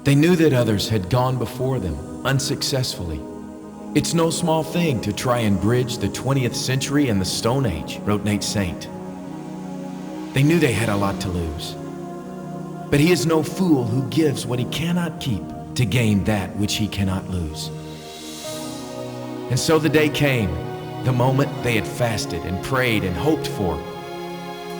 They knew that others had gone before them, unsuccessfully. It's no small thing to try and bridge the 20th century and the Stone Age, wrote Nate Saint. They knew they had a lot to lose. But he is no fool who gives what he cannot keep to gain that which he cannot lose. And so the day came, the moment they had fasted and prayed and hoped for.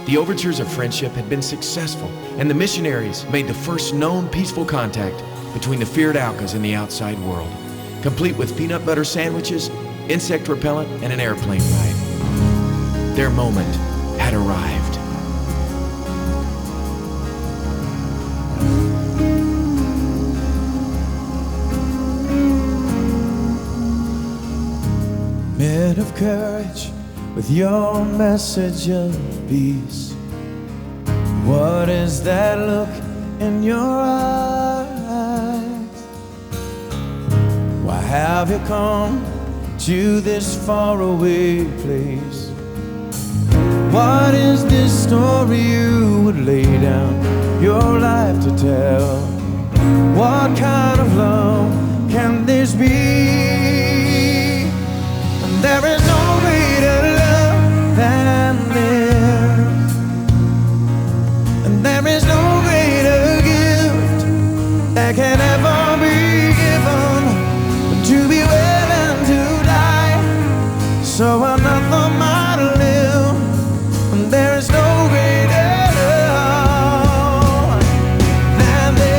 The overtures of friendship had been successful, and the missionaries made the first known peaceful contact between the feared Aucas and the outside world, complete with peanut butter sandwiches, insect repellent, and an airplane ride. Their moment had arrived. Men of courage, with your message of peace, what is that look in your eyes? Why have you come to this faraway place? What is this story you would lay down your life to tell? What kind of love can this be? There is no greater love than this, and there is no greater gift that can ever be given than to be willing to die so another might live. And there is no greater love than this.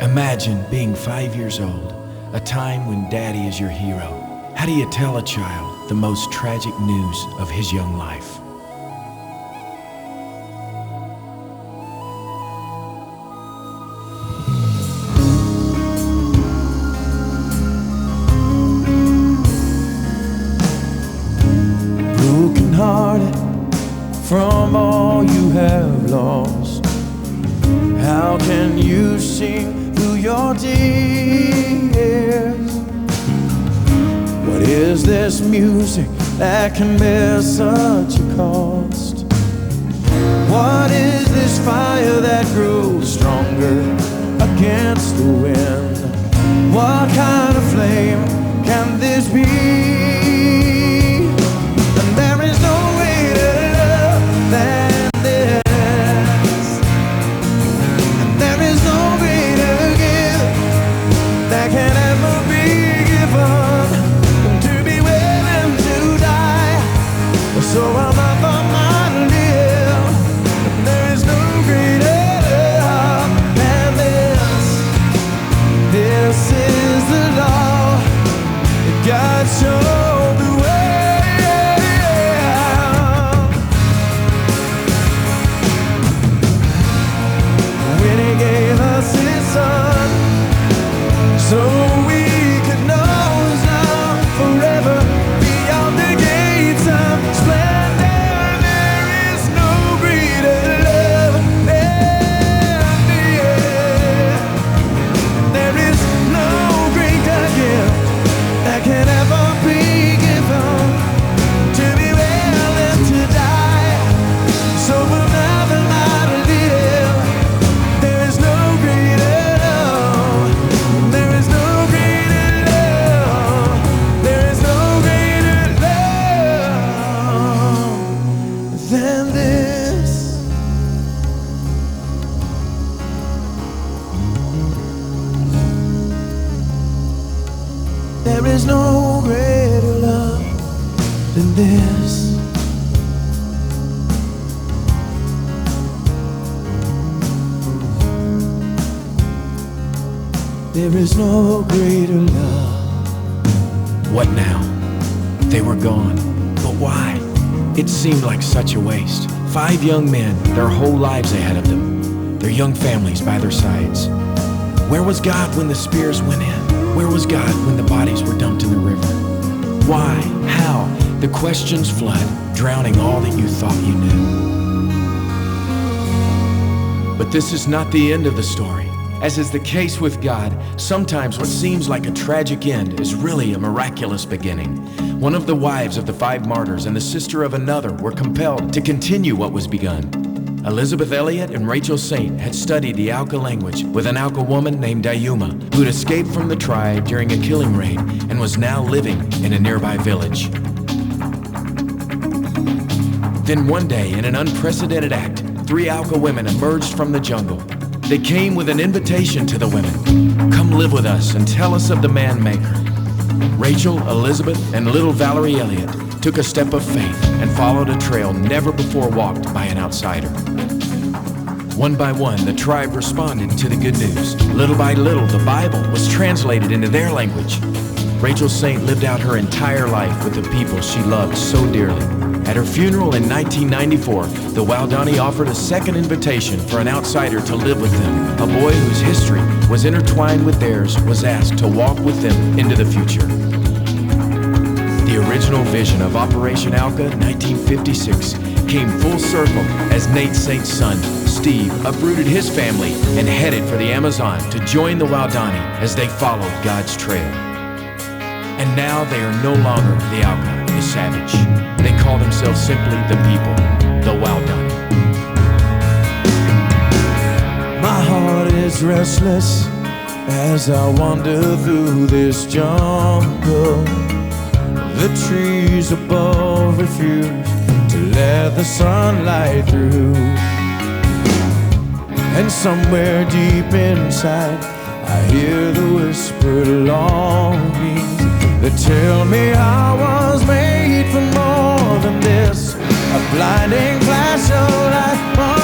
Imagine being 5 years old, a time when daddy is your hero. How do you tell a child the most tragic news of his young life? Broken hearted from all you have lost, how can you sing through your tears? What is this music that can bear such a cost? What is this fire that grows stronger against the wind? What kind of flame can this be? And there is no greater love than this. That can ever be given to be willing to die so another might live. And there is no greater love than this. This is the law. is no greater love than this. There is no greater love. What now? They were gone. But why? It seemed like such a waste. 5 young men, their whole lives ahead of them, their young families by their sides. Where was God when the spears went in? Where was God when the bodies were dumped in the river? Why? How? The questions flood, drowning all that you thought you knew. But this is not the end of the story. As is the case with God, sometimes what seems like a tragic end is really a miraculous beginning. One of the wives of the 5 martyrs and the sister of another were compelled to continue what was begun. Elizabeth Elliot and Rachel Saint had studied the Auca language with an Auca woman named Dayuma, who had escaped from the tribe during a killing raid and was now living in a nearby village. Then one day, in an unprecedented act, 3 Auca women emerged from the jungle. They came with an invitation to the women. Come live with us and tell us of the man maker. Rachel, Elizabeth, and little Valerie Elliott took a step of faith and followed a trail never before walked by an outsider. One by one, the tribe responded to the good news. Little by little, the Bible was translated into their language. Rachel Saint lived out her entire life with the people she loved so dearly. At her funeral in 1994, the Waodani offered a second invitation for an outsider to live with them. A boy whose history was intertwined with theirs was asked to walk with them into the future. The original vision of Operation Auca 1956 came full circle as Nate Saint's son, Steve, uprooted his family and headed for the Amazon to join the Waodani as they followed God's trail. And now they are no longer the Auca, the savage. They call themselves simply the people, the Waodani. My heart is restless as I wander through this jungle. The trees above refuse to let the sunlight through. And somewhere deep inside I hear the whispered longings that tell me I was made for more than this. A blinding flash of light.